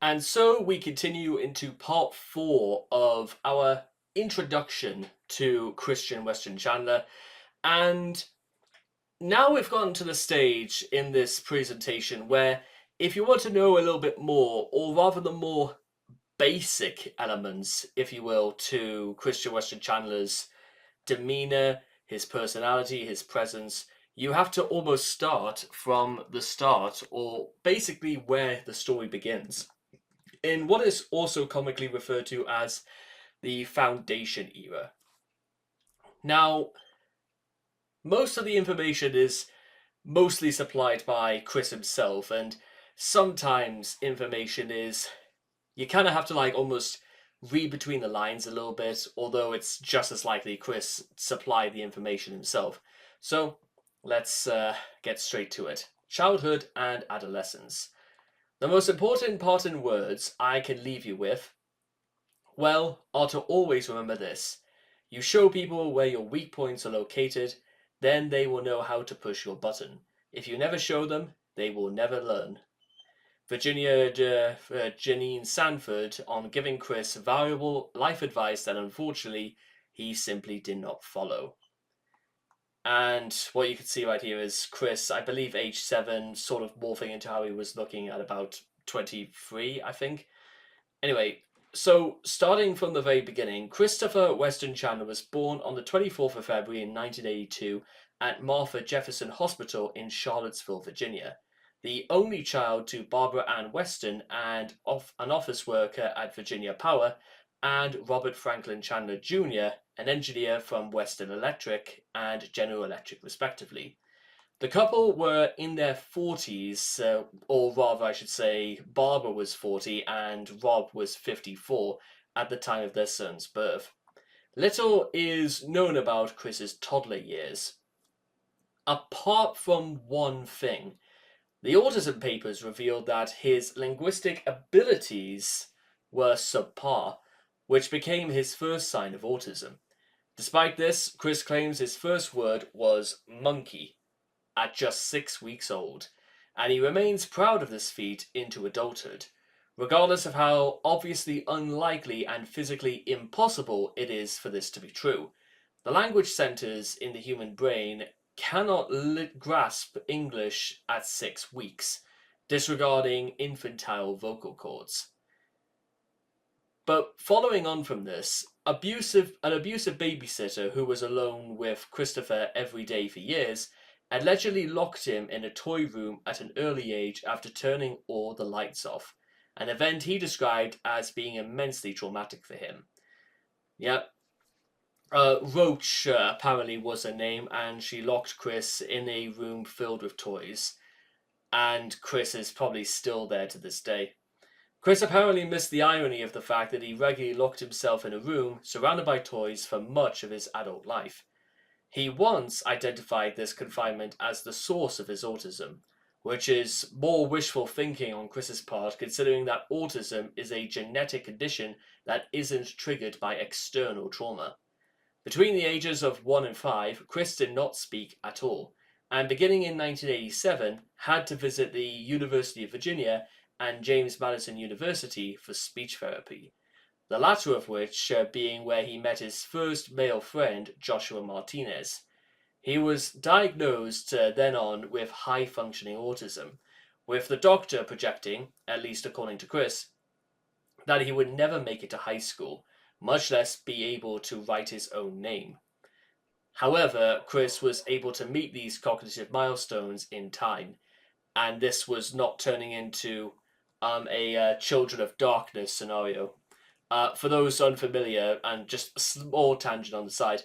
And so we continue into part four of our introduction to Christian Weston Chandler. And now we've gotten to the stage in this presentation where, if you want to know a little bit more, or rather the more basic elements, if you will, to Christian Weston Chandler's demeanor, his personality, his presence, you have to almost start from the start, or basically where the story begins in what is also comically referred to as the Foundation era. Now, most of the information is mostly supplied by Chris himself, and sometimes information is you kind of have to like almost read between the lines a little bit, although it's just as likely Chris supplied the information himself. So let's get straight to it. Childhood and adolescence. The most important part in words I can leave you with, well, are to always remember this. You show people where your weak points are located, then they will know how to push your button. If you never show them, they will never learn. Janine Sanford on giving Chris valuable life advice that unfortunately he simply did not follow. And what you can see right here is Chris, I believe age 7, sort of morphing into how he was looking at about 23, I think. Anyway, so starting from the very beginning, Christopher Weston Chandler was born on the 24th of February in 1982 at Martha Jefferson Hospital in Charlottesville, Virginia. The only child to Barbara Ann Weston and an office worker at Virginia Power, and Robert Franklin Chandler Jr., an engineer from Western Electric and General Electric, respectively. The couple were in their 40s, or rather, I should say, Barbara was 40 and Rob was 54 at the time of their son's birth. Little is known about Chris's toddler years. Apart from one thing, the autism papers revealed that his linguistic abilities were subpar, which became his first sign of autism. Despite this, Chris claims his first word was monkey at just 6 weeks old, and he remains proud of this feat into adulthood, regardless of how obviously unlikely and physically impossible it is for this to be true. The language centers in the human brain cannot grasp English at 6 weeks, disregarding infantile vocal cords. But following on from this, an abusive babysitter who was alone with Christopher every day for years allegedly locked him in a toy room at an early age after turning all the lights off, an event he described as being immensely traumatic for him. Yep. Roach apparently was her name, and she locked Chris in a room filled with toys. And Chris is probably still there to this day. Chris apparently missed the irony of the fact that he regularly locked himself in a room surrounded by toys for much of his adult life. He once identified this confinement as the source of his autism, which is more wishful thinking on Chris's part, considering that autism is a genetic condition that isn't triggered by external trauma. Between the ages of 1 and 5, Chris did not speak at all, and beginning in 1987, had to visit the University of Virginia and James Madison University for speech therapy, the latter of which being where he met his first male friend, Joshua Martinez. He was diagnosed then on with high functioning autism, with the doctor projecting, at least according to Chris, that he would never make it to high school, much less be able to write his own name. However, Chris was able to meet these cognitive milestones in time, and this was not turning into a Children of Darkness scenario. For those unfamiliar, and just a small tangent on the side,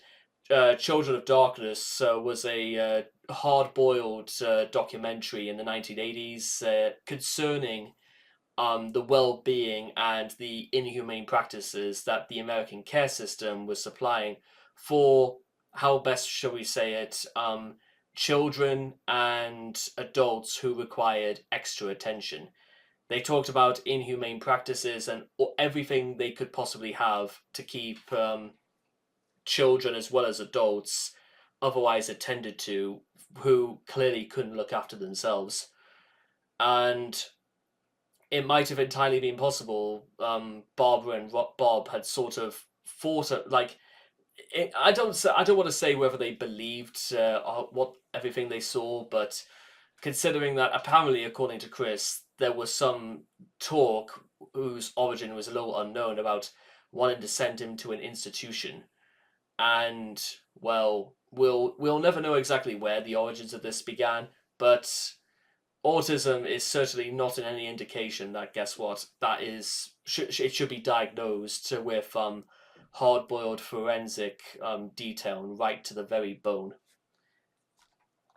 Children of Darkness was a hard-boiled documentary in the 1980s concerning the well-being and the inhumane practices that the American care system was supplying for, how best shall we say it, children and adults who required extra attention. They talked about inhumane practices and everything they could possibly have to keep children as well as adults otherwise attended to who clearly couldn't look after themselves. And it might have entirely been possible Barbara and Bob had sort of fought like I don't want to say whether they believed what everything they saw, but considering that apparently, according to Chris, there was some talk whose origin was a little unknown about wanting to send him to an institution, and well, we'll never know exactly where the origins of this began, but autism is certainly not in any indication that guess what that is it should be diagnosed with hard-boiled forensic detail and right to the very bone.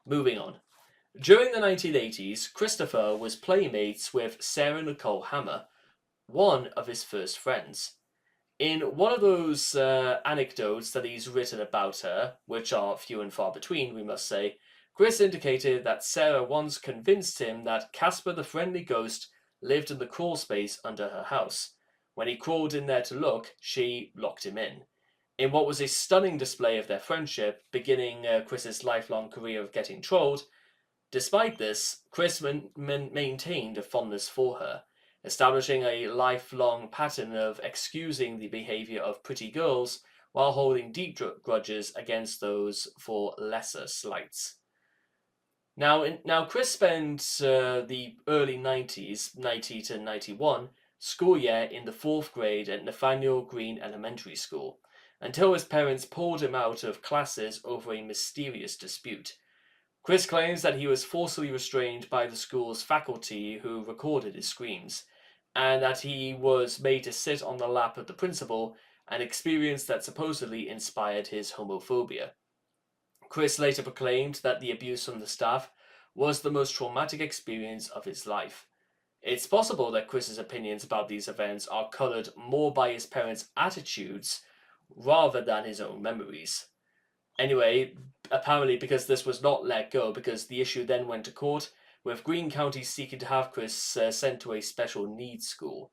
Moving on. During the 1980s, Christopher was playmates with Sarah Nicole Hammer, one of his first friends. In one of those anecdotes that he's written about her, which are few and far between, we must say, Chris indicated that Sarah once convinced him that Casper the Friendly Ghost lived in the crawl space under her house. When he crawled in there to look, she locked him in what was a stunning display of their friendship, beginning Chris's lifelong career of getting trolled. Despite this, Chris maintained a fondness for her, establishing a lifelong pattern of excusing the behavior of pretty girls while holding deep grudges against those for lesser slights. Now Chris spent the early 90s, 90 to 91, school year in the 4th grade at Nathaniel Green Elementary School, until his parents pulled him out of classes over a mysterious dispute. Chris claims that he was forcibly restrained by the school's faculty who recorded his screams, and that he was made to sit on the lap of the principal, an experience that supposedly inspired his homophobia. Chris later proclaimed that the abuse from the staff was the most traumatic experience of his life. It's possible that Chris's opinions about these events are colored more by his parents' attitudes rather than his own memories. Anyway, apparently because this was not let go, because the issue then went to court, with Greene County seeking to have Chris sent to a special needs school.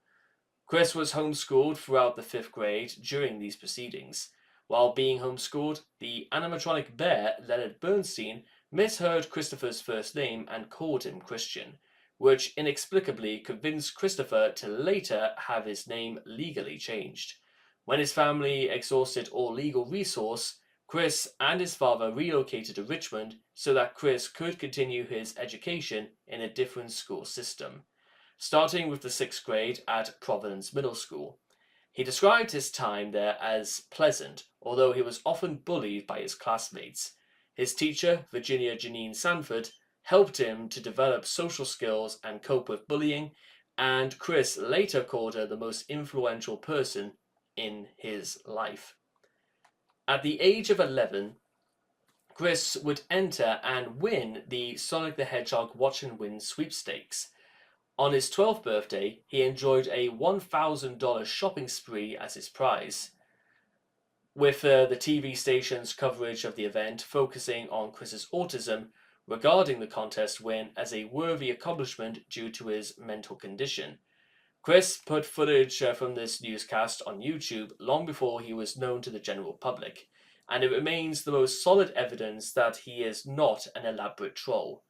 Chris was homeschooled throughout the 5th grade during these proceedings. While being homeschooled, the animatronic bear, Leonard Bernstein, misheard Christopher's first name and called him Christian, which inexplicably convinced Christopher to later have his name legally changed. When his family exhausted all legal resource, Chris and his father relocated to Richmond so that Chris could continue his education in a different school system, starting with the 6th grade at Providence Middle School. He described his time there as pleasant, although he was often bullied by his classmates. His teacher, Virginia Janine Sanford, helped him to develop social skills and cope with bullying, and Chris later called her the most influential person in his life. At the age of 11, Chris would enter and win the Sonic the Hedgehog Watch and Win sweepstakes. On his 12th birthday, he enjoyed a $1,000 shopping spree as his prize, with the TV station's coverage of the event focusing on Chris's autism, regarding the contest win as a worthy accomplishment due to his mental condition. Chris put footage from this newscast on YouTube long before he was known to the general public, and it remains the most solid evidence that he is not an elaborate troll.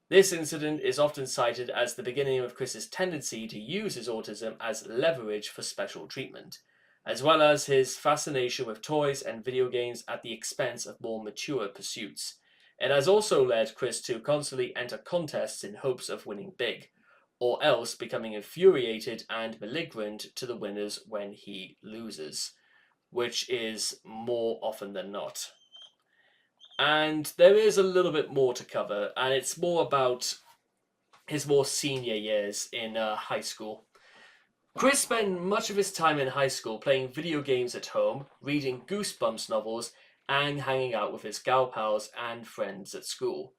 This incident is often cited as the beginning of Chris's tendency to use his autism as leverage for special treatment, as well as his fascination with toys and video games at the expense of more mature pursuits. It has also led Chris to constantly enter contests in hopes of winning big, or else becoming infuriated and malignant to the winners when he loses, which is more often than not. And there is a little bit more to cover, and it's more about his more senior years in high school. Chris spent much of his time in high school playing video games at home, reading Goosebumps novels, and hanging out with his gal pals and friends at school.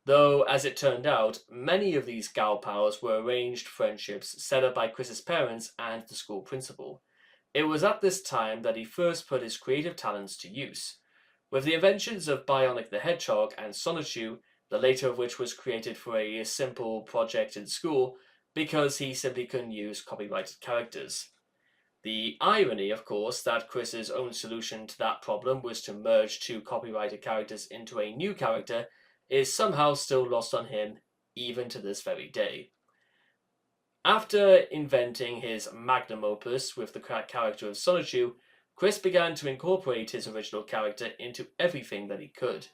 Though, as it turned out, many of these gal pals were arranged friendships set up by Chris's parents and the school principal. It was at this time that he first put his creative talents to use. With the inventions of Bionic the Hedgehog and Sonichu, the later of which was created for a simple project in school because he simply couldn't use copyrighted characters. The irony, of course, that Chris's own solution to that problem was to merge 2 copyrighted characters into a new character is somehow still lost on him, even to this very day. After inventing his magnum opus with the character of Sonichu, Chris began to incorporate his original character into everything that he could.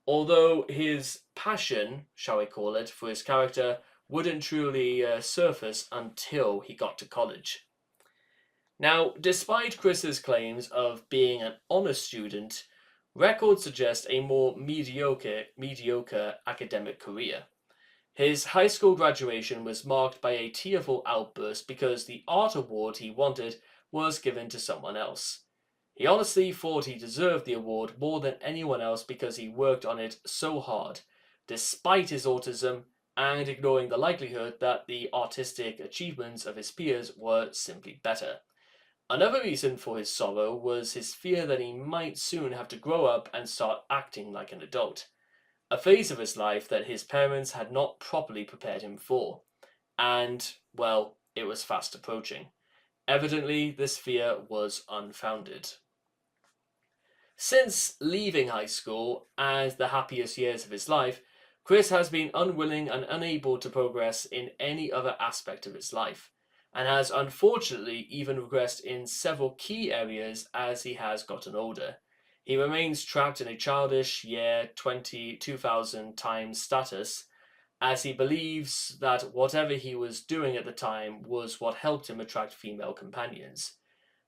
Although his passion, shall we call it, for his character wouldn't truly surface until he got to college. Now, despite Chris's claims of being an honest student, records suggest a more mediocre academic career. His high school graduation was marked by a tearful outburst because the art award he wanted was given to someone else. He honestly thought he deserved the award more than anyone else because he worked on it so hard, despite his autism, and ignoring the likelihood that the artistic achievements of his peers were simply better. Another reason for his sorrow was his fear that he might soon have to grow up and start acting like an adult, a phase of his life that his parents had not properly prepared him for. And, well, it was fast approaching. Evidently, this fear was unfounded. Since leaving high school and the happiest years of his life, Chris has been unwilling and unable to progress in any other aspect of his life, and has unfortunately even regressed in several key areas as he has gotten older. He remains trapped in a childish year 2000 times status, as he believes that whatever he was doing at the time was what helped him attract female companions.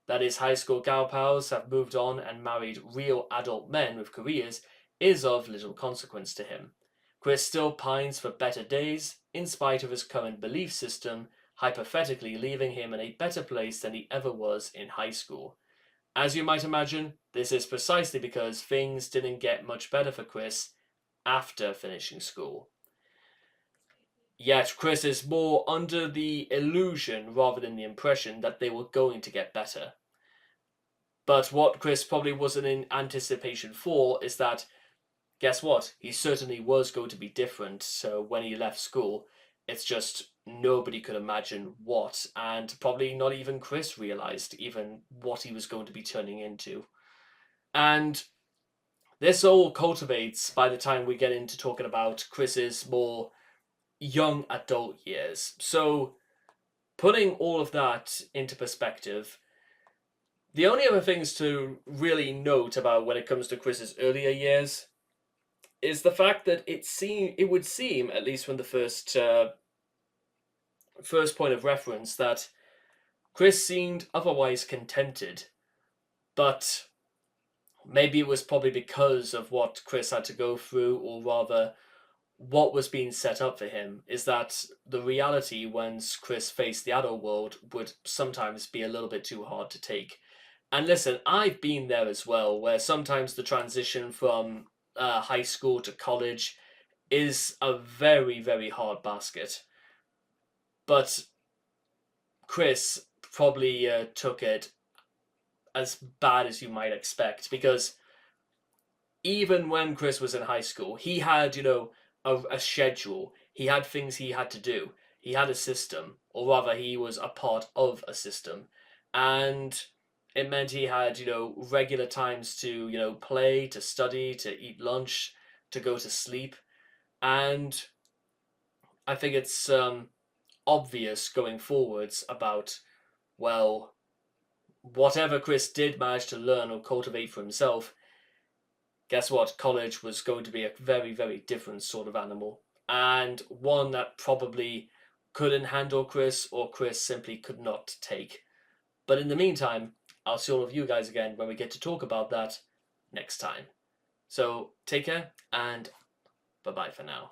That his high school gal pals have moved on and married real adult men with careers is of little consequence to him. Chris still pines for better days, in spite of his current belief system, hypothetically leaving him in a better place than he ever was in high school. As you might imagine, this is precisely because things didn't get much better for Chris after finishing school. Yet Chris is more under the illusion rather than the impression that they were going to get better. But what Chris probably wasn't in anticipation for is that, guess what? He certainly was going to be different. So when he left school, it's just nobody could imagine what, and probably not even Chris realized even what he was going to be turning into. And this all cultivates by the time we get into talking about Chris's more young adult years. So, putting all of that into perspective, the only other things to really note about when it comes to Chris's earlier years is the fact that it would seem, at least from the first point of reference, that Chris seemed otherwise contented, but maybe it was probably because of what Chris had to go through, or rather, what was being set up for him, is that the reality once Chris faced the adult world would sometimes be a little bit too hard to take. And listen, I've been there as well, where sometimes the transition from high school to college is a very, very hard basket. But Chris probably took it as bad as you might expect, because even when Chris was in high school, he had, a schedule. He had things he had to do. He had a system, or rather, he was a part of a system. And it meant he had, regular times to, play, to study, to eat lunch, to go to sleep. And I think it's obvious going forwards about, well, whatever Chris did manage to learn or cultivate for himself, guess what? College was going to be a very, very different sort of animal. And one that probably couldn't handle Chris, or Chris simply could not take. But in the meantime, I'll see all of you guys again when we get to talk about that next time. So take care, and bye-bye for now.